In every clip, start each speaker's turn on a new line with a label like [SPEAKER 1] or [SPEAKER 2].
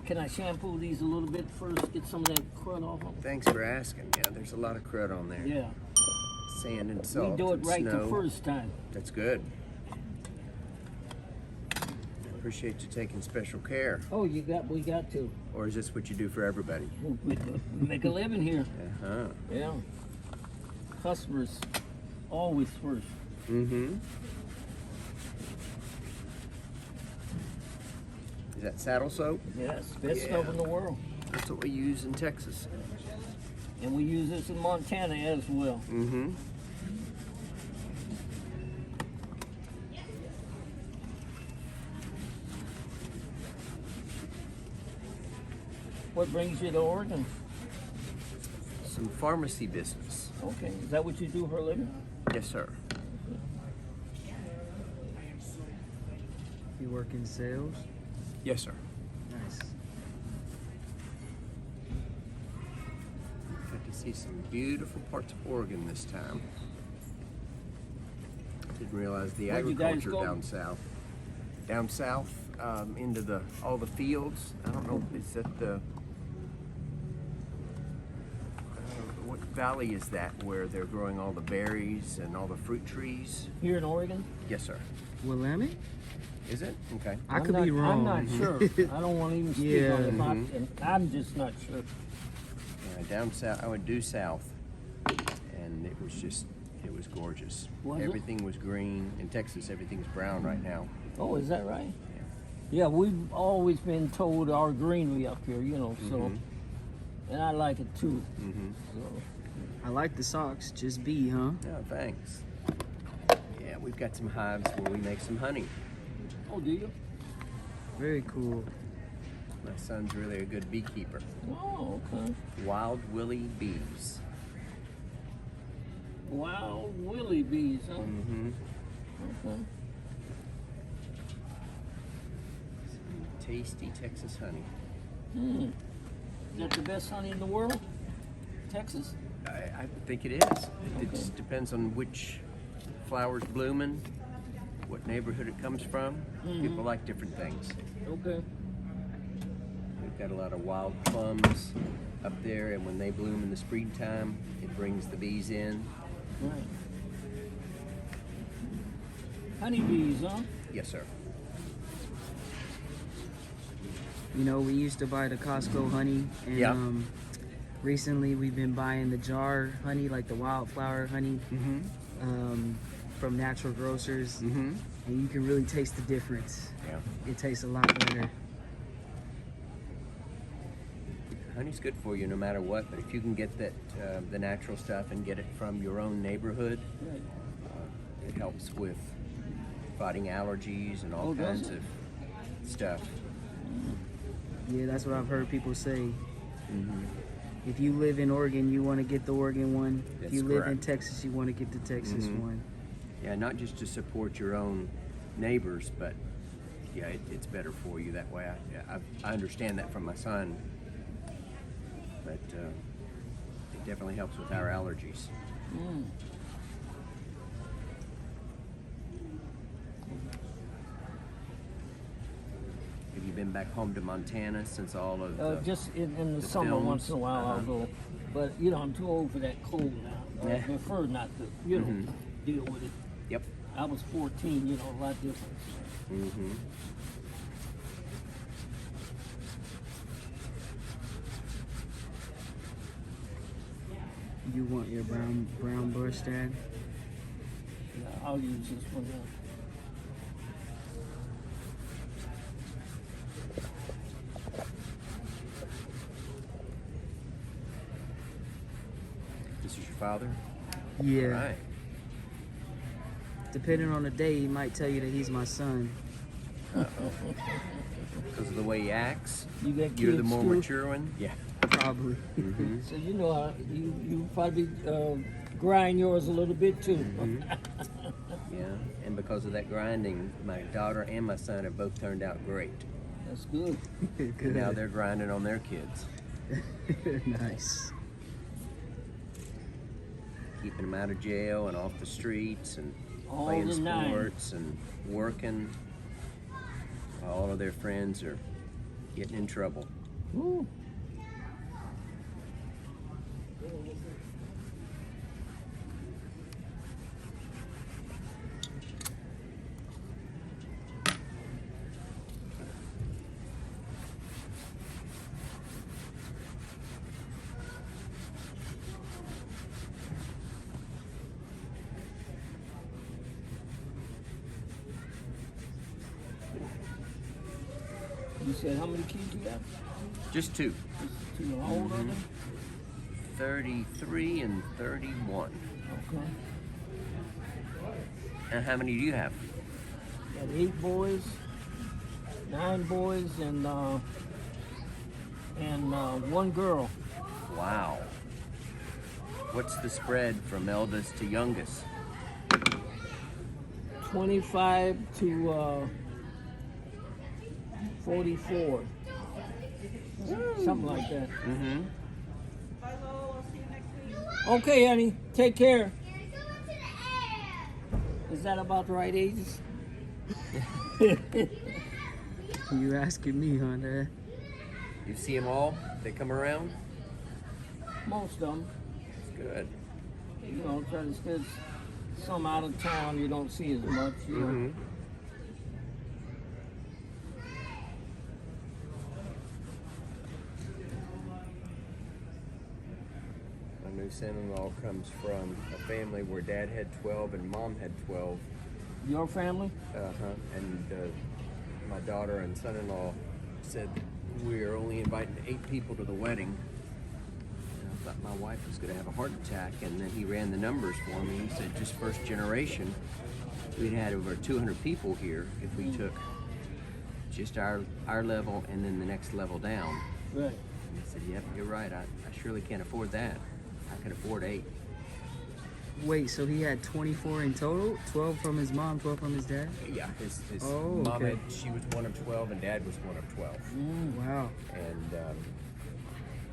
[SPEAKER 1] Can I shampoo these a little bit first, get some of that crud off them?
[SPEAKER 2] Thanks for asking. Yeah, there's a lot of crud on there.
[SPEAKER 1] Yeah.
[SPEAKER 2] Sand and salt.
[SPEAKER 1] We do it
[SPEAKER 2] and
[SPEAKER 1] right
[SPEAKER 2] snow.
[SPEAKER 1] the first time.
[SPEAKER 2] That's good. I appreciate you taking special care.
[SPEAKER 1] Oh, we got to.
[SPEAKER 2] Or is this what you do for everybody?
[SPEAKER 1] We make a living here.
[SPEAKER 2] Uh-huh.
[SPEAKER 1] Yeah. Customers always first.
[SPEAKER 2] Mm-hmm. Is that saddle soap?
[SPEAKER 1] Yes, best
[SPEAKER 2] Yeah.
[SPEAKER 1] stuff in the world.
[SPEAKER 2] That's what we use in Texas.
[SPEAKER 1] And we use this in Montana as well.
[SPEAKER 2] Mm-hmm.
[SPEAKER 1] What brings you to Oregon?
[SPEAKER 2] Some pharmacy business.
[SPEAKER 1] Okay, is that what you do for a living?
[SPEAKER 2] Yes, sir.
[SPEAKER 3] You work in sales?
[SPEAKER 2] Yes, sir.
[SPEAKER 3] Nice.
[SPEAKER 2] Got to see some beautiful parts of Oregon this time. Didn't realize the
[SPEAKER 1] Where'd you guys
[SPEAKER 2] agriculture
[SPEAKER 1] go?
[SPEAKER 2] down south. Down south, into all the fields. I don't know, is that the what valley is that where they're growing all the berries and all the fruit trees?
[SPEAKER 1] Here in Oregon?
[SPEAKER 2] Yes, sir.
[SPEAKER 3] Willamette?
[SPEAKER 2] Is it? Okay.
[SPEAKER 3] I could be wrong.
[SPEAKER 1] I'm not sure. I don't want to even speak on it.
[SPEAKER 3] Yeah.
[SPEAKER 1] And I'm just not sure.
[SPEAKER 2] Yeah, down south, I went due south, and it was gorgeous.
[SPEAKER 1] Was it?
[SPEAKER 2] Everything was green. In Texas, everything's brown right now.
[SPEAKER 1] Oh, is that right? Yeah, we've always been told our greenery up here, so, and I like it too.
[SPEAKER 2] Mm-hmm.
[SPEAKER 1] So,
[SPEAKER 3] I like the socks. Just be, huh?
[SPEAKER 2] Yeah, thanks. Yeah, we've got some hives where we make some honey.
[SPEAKER 1] oh, do you?
[SPEAKER 3] Very cool.
[SPEAKER 2] My son's really a good beekeeper.
[SPEAKER 1] Oh, okay.
[SPEAKER 2] Wild Willie bees.
[SPEAKER 1] Wow, Willie bees, huh?
[SPEAKER 2] Mm-hmm.
[SPEAKER 1] Okay.
[SPEAKER 2] Tasty Texas honey.
[SPEAKER 1] Is that the best honey in the world? Texas?
[SPEAKER 2] I think it is. It just depends on which flower's blooming, what neighborhood it comes from. People like different things.
[SPEAKER 1] Okay.
[SPEAKER 2] We've got a lot of wild plums up there, and when they bloom in the springtime, it brings the bees in.
[SPEAKER 1] Right. Honeybees, huh?
[SPEAKER 2] Yes, sir.
[SPEAKER 3] You know, we used to buy the Costco honey, and
[SPEAKER 2] Yeah.
[SPEAKER 3] Recently we've been buying the jar honey, like the wildflower honey,
[SPEAKER 2] Mm-hmm.
[SPEAKER 3] from natural grocers,
[SPEAKER 2] Mm-hmm.
[SPEAKER 3] and you can really taste the difference.
[SPEAKER 2] Yeah.
[SPEAKER 3] It tastes a lot better.
[SPEAKER 2] Honey's good for you no matter what, but if you can get that the natural stuff and get it from your own neighborhood,
[SPEAKER 1] Right.
[SPEAKER 2] it helps with fighting allergies and all
[SPEAKER 1] Oh, does
[SPEAKER 2] kinds
[SPEAKER 1] it?
[SPEAKER 2] of stuff.
[SPEAKER 3] Yeah, that's what I've heard people say.
[SPEAKER 2] Mm-hmm.
[SPEAKER 3] If you live in Oregon, you want to get the Oregon one. If
[SPEAKER 2] That's
[SPEAKER 3] you live in
[SPEAKER 2] correct.
[SPEAKER 3] Texas, you want to get the Texas
[SPEAKER 2] Mhm.
[SPEAKER 3] one.
[SPEAKER 2] Yeah, not just to support your own neighbors, but yeah, it's better for you that way. I understand that from my son, but it definitely helps with our allergies.
[SPEAKER 1] Mm.
[SPEAKER 2] Have you been back home to Montana since all of the...
[SPEAKER 1] Just in the
[SPEAKER 2] the
[SPEAKER 1] summer,
[SPEAKER 2] films?
[SPEAKER 1] once in a while I'll
[SPEAKER 2] Uh-huh.
[SPEAKER 1] go. But, I'm too old for that cold now. I
[SPEAKER 2] Yeah.
[SPEAKER 1] prefer not to,
[SPEAKER 2] Mhm.
[SPEAKER 1] deal with it.
[SPEAKER 2] Yep.
[SPEAKER 1] I was 14, a lot different.
[SPEAKER 2] Mm-hmm.
[SPEAKER 3] You want your brown bush, Dad?
[SPEAKER 1] Yeah, I'll use this one now.
[SPEAKER 2] This is your father?
[SPEAKER 3] Yeah.
[SPEAKER 2] All right.
[SPEAKER 3] Depending on the day, he might tell you that he's my son.
[SPEAKER 2] Because of the way he acts,
[SPEAKER 1] You got kids
[SPEAKER 2] you're the more
[SPEAKER 1] too?
[SPEAKER 2] mature one? Yeah.
[SPEAKER 3] Probably.
[SPEAKER 2] Mm-hmm.
[SPEAKER 1] So how you probably grind yours a little bit too.
[SPEAKER 2] Yeah, and because of that grinding, my daughter and my son have both turned out great.
[SPEAKER 1] That's good.
[SPEAKER 3] Good.
[SPEAKER 2] Now they're grinding on their kids,
[SPEAKER 3] Nice.
[SPEAKER 2] keeping them out of jail and off the streets and
[SPEAKER 1] All
[SPEAKER 2] playing
[SPEAKER 1] the nine.
[SPEAKER 2] sports and working. All of their friends are getting in trouble.
[SPEAKER 1] Woo. You said how many kids you have?
[SPEAKER 2] Just two.
[SPEAKER 1] Just two. How old are they?
[SPEAKER 2] 33 and 31.
[SPEAKER 1] Okay.
[SPEAKER 2] And how many do you have?
[SPEAKER 1] Got 8 boys, 9 boys, and 1 girl.
[SPEAKER 2] Wow. What's the spread from eldest to youngest?
[SPEAKER 1] 25 to 44. Something like that.
[SPEAKER 2] Mm-hmm.
[SPEAKER 1] Okay, honey. Take care. Is that about the right ages?
[SPEAKER 3] You asking me, huh, Dad?
[SPEAKER 2] You see them all? They come around?
[SPEAKER 1] Most of them.
[SPEAKER 2] That's good.
[SPEAKER 1] You know, there's some out of town you don't see as much. You know.
[SPEAKER 2] Mm-hmm. My new son-in-law comes from a family where Dad had 12 and Mom had 12.
[SPEAKER 1] Your family?
[SPEAKER 2] And my daughter and son-in-law said we're only inviting 8 people to the wedding. And I thought my wife was going to have a heart attack, and then he ran the numbers for me. He said just first generation, we'd had over 200 people here if we took just our level and then the next level down.
[SPEAKER 1] Right.
[SPEAKER 2] And I said, yep, you're right. I surely can't afford that. I can afford 8.
[SPEAKER 3] Wait, so he had 24 in total? 12 from his mom, 12 from his dad?
[SPEAKER 2] Yeah, his
[SPEAKER 3] Oh,
[SPEAKER 2] mom
[SPEAKER 3] okay.
[SPEAKER 2] she was one of 12 and Dad was one of 12.
[SPEAKER 3] Wow.
[SPEAKER 2] And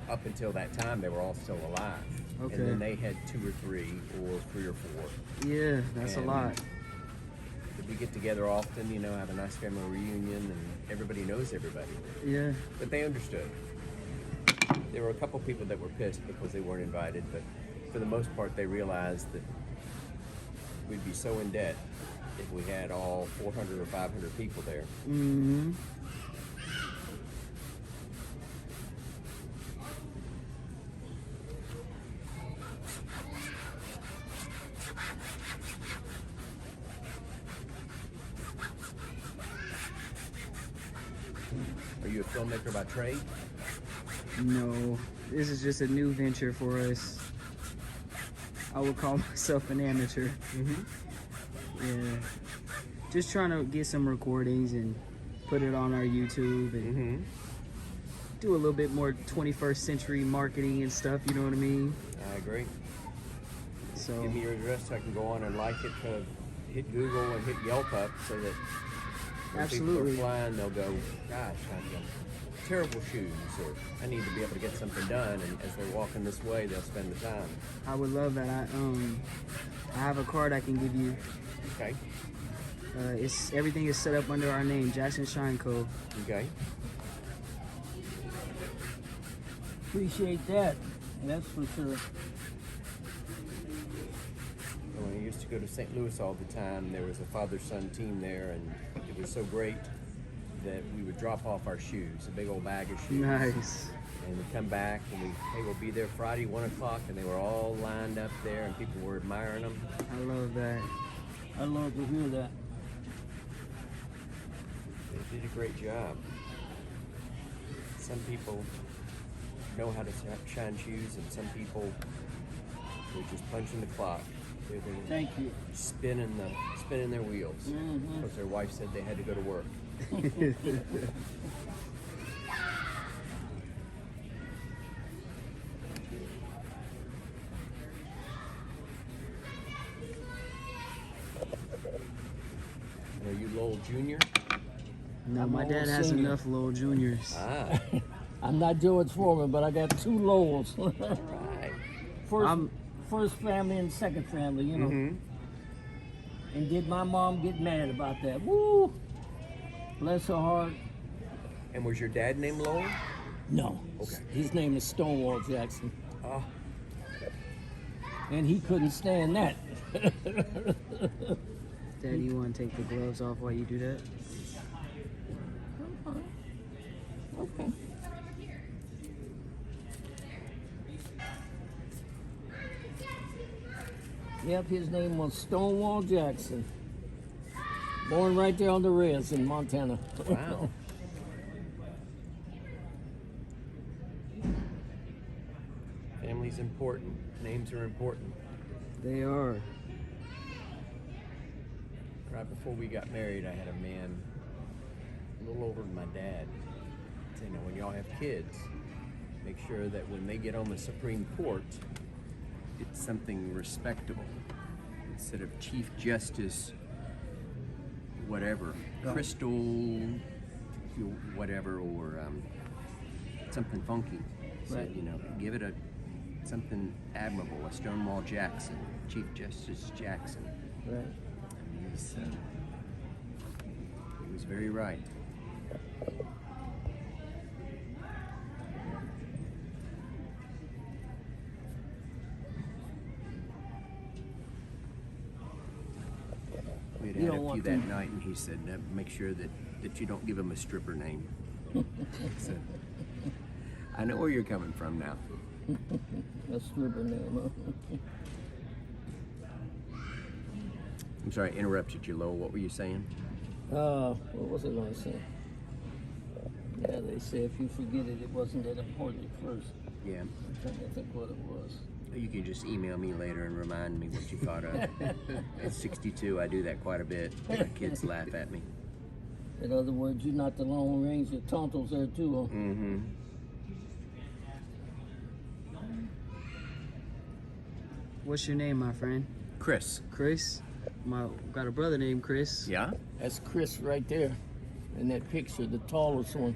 [SPEAKER 2] up until that time, they were all still alive.
[SPEAKER 3] Okay.
[SPEAKER 2] And then they had 2 or 3 or 3 or 4.
[SPEAKER 3] Yeah, that's
[SPEAKER 2] And
[SPEAKER 3] a lot.
[SPEAKER 2] we get together often, you know, have a nice family reunion, and everybody knows everybody.
[SPEAKER 3] Yeah.
[SPEAKER 2] But they understood. There were a couple people that were pissed because they weren't invited, but for the most part, they realized that we'd be so in debt if we had all 400 or 500 people there.
[SPEAKER 3] Mm-hmm.
[SPEAKER 2] Are you a filmmaker by trade?
[SPEAKER 3] No, this is just a new venture for us. I would call myself an amateur.
[SPEAKER 2] Mm-hmm.
[SPEAKER 3] Yeah. Just trying to get some recordings and put it on our YouTube and
[SPEAKER 2] Mm-hmm.
[SPEAKER 3] do a little bit more 21st century marketing and stuff, you know what I mean?
[SPEAKER 2] I agree.
[SPEAKER 3] So,
[SPEAKER 2] Give me your address so I can go on and like it, hit Google and hit Yelp up so that when people
[SPEAKER 3] Absolutely.
[SPEAKER 2] are flying, they'll go, gosh, I've got terrible shoes, or I need to be able to get something done, and as they're walking this way, they'll spend the time.
[SPEAKER 3] I would love that. I have a card I can give you.
[SPEAKER 2] Okay,
[SPEAKER 3] Everything is set up under our name, Jackson Shine Co.
[SPEAKER 2] okay.
[SPEAKER 1] Appreciate that. That's for sure.
[SPEAKER 2] When I used to go to St. Louis all the time, there was a father-son team there, and it was so great that we would drop off our shoes, a big old bag of shoes.
[SPEAKER 3] Nice.
[SPEAKER 2] And we'd come back, and we'll be there Friday, 1 o'clock, and they were all lined up there, and people were admiring them.
[SPEAKER 3] I love that.
[SPEAKER 1] I'd love to hear that.
[SPEAKER 2] They did a great job. Some people know how to shine shoes, and some people were just punching the clock. They were
[SPEAKER 1] Thank you.
[SPEAKER 2] spinning their wheels
[SPEAKER 1] Mhm.
[SPEAKER 2] because their wife said they had to go to work. Are you Lowell Jr.?
[SPEAKER 3] No,
[SPEAKER 1] I'm
[SPEAKER 3] my
[SPEAKER 1] a
[SPEAKER 3] dad
[SPEAKER 1] little
[SPEAKER 3] has
[SPEAKER 1] senior.
[SPEAKER 3] enough Lowell Juniors.
[SPEAKER 2] Ah,
[SPEAKER 1] I'm not George Foreman, but I got 2 Lowells.
[SPEAKER 2] right.
[SPEAKER 1] First family and second family, you know.
[SPEAKER 2] Mm-hmm.
[SPEAKER 1] And did my mom get mad about that? Woo! Bless her heart.
[SPEAKER 2] And was your dad named Lowell?
[SPEAKER 1] No.
[SPEAKER 2] Okay.
[SPEAKER 1] His name is Stonewall Jackson.
[SPEAKER 2] Oh.
[SPEAKER 1] And he couldn't stand that.
[SPEAKER 3] Daddy, you want to take the gloves off while you do that?
[SPEAKER 1] Okay. Yep, his name was Stonewall Jackson. Born right there on the res in Montana.
[SPEAKER 2] Wow. Family's important. Names are important.
[SPEAKER 3] They are.
[SPEAKER 2] Right before we got married, I had a man a little older than my dad. So, when y'all have kids, make sure that when they get on the Supreme Court, it's something respectable. Instead of Chief Justice, whatever, Crystal, whatever, or something funky. So,
[SPEAKER 1] Right.
[SPEAKER 2] give it something admirable, a Stonewall Jackson, Chief Justice Jackson.
[SPEAKER 1] Right.
[SPEAKER 2] He was very right. We had
[SPEAKER 1] You
[SPEAKER 2] had
[SPEAKER 1] don't
[SPEAKER 2] a few
[SPEAKER 1] want
[SPEAKER 2] that
[SPEAKER 1] them-
[SPEAKER 2] night, and he said, make sure that you don't give him a stripper name. So, I know where you're coming from now.
[SPEAKER 1] A stripper name,
[SPEAKER 2] I'm sorry, I interrupted you, Lowell. What were you saying?
[SPEAKER 1] what was I going to say? Yeah, they say if you forget it, it wasn't that important at first.
[SPEAKER 2] Yeah.
[SPEAKER 1] I'm trying to think what it was.
[SPEAKER 2] You can just email me later and remind me what you thought of. At 62, I do that quite a bit. My kids laugh at me.
[SPEAKER 1] In other words, you're not the Lone Ranger. Tonto's there too, huh?
[SPEAKER 2] Mm-hmm.
[SPEAKER 3] What's your name, my friend?
[SPEAKER 2] Chris.
[SPEAKER 3] Chris? Got a brother named Chris.
[SPEAKER 2] Yeah?
[SPEAKER 1] That's Chris right there in that picture, the tallest one.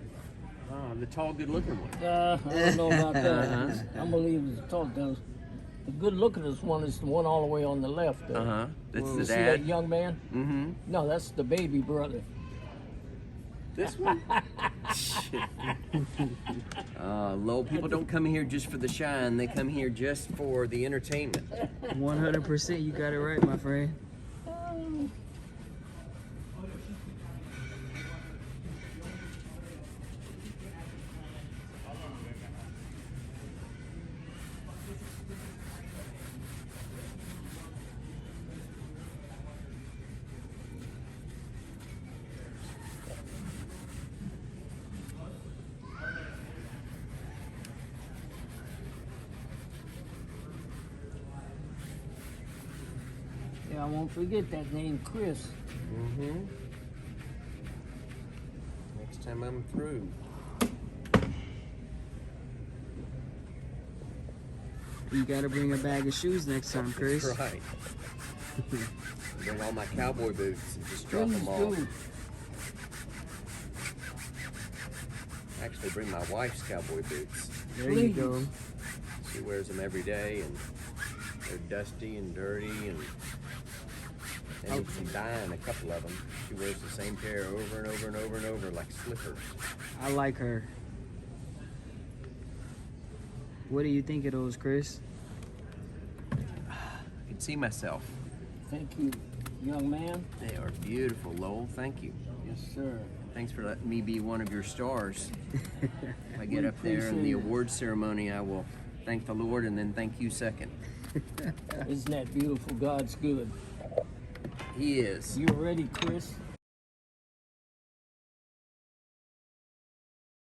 [SPEAKER 2] Oh, the tall, good-looking one.
[SPEAKER 1] I don't know about that.
[SPEAKER 2] Uh-huh.
[SPEAKER 1] I'm believe it's the tall. The good lookingest one is the one all the way on the left. There.
[SPEAKER 2] Uh-huh. That's
[SPEAKER 1] You
[SPEAKER 2] the
[SPEAKER 1] see that
[SPEAKER 2] dad?
[SPEAKER 1] young man?
[SPEAKER 2] Mm-hmm.
[SPEAKER 1] No, that's the baby brother.
[SPEAKER 2] This one? Low people don't come here just for the shine. They come here just for the entertainment.
[SPEAKER 3] 100%, you got it right, my friend.
[SPEAKER 1] Yeah, I won't forget that name, Chris.
[SPEAKER 2] Mm-hmm. Next time I'm through.
[SPEAKER 3] You gotta bring a bag of shoes next time, Chris.
[SPEAKER 2] That's right. Bring all my cowboy boots and just drop
[SPEAKER 1] Please
[SPEAKER 2] them off.
[SPEAKER 1] do.
[SPEAKER 2] Actually, bring my wife's cowboy boots.
[SPEAKER 3] There you
[SPEAKER 1] Please.
[SPEAKER 3] go.
[SPEAKER 2] She wears them every day, and they're dusty and dirty, and they need some dyeing, a couple of them. She wears the same pair over and over and over and over like slippers.
[SPEAKER 3] I like her. What do you think of those, Chris?
[SPEAKER 2] I can see myself.
[SPEAKER 1] Thank you, young man.
[SPEAKER 2] They are beautiful, Lowell. Thank you.
[SPEAKER 1] Yes, sir.
[SPEAKER 2] Thanks for letting me be one of your stars. If I get
[SPEAKER 1] We
[SPEAKER 2] up there in
[SPEAKER 1] appreciate
[SPEAKER 2] the
[SPEAKER 1] it.
[SPEAKER 2] award ceremony, I will thank the Lord and then thank you second.
[SPEAKER 1] Isn't that beautiful? God's good.
[SPEAKER 2] He is.
[SPEAKER 1] You ready, Chris?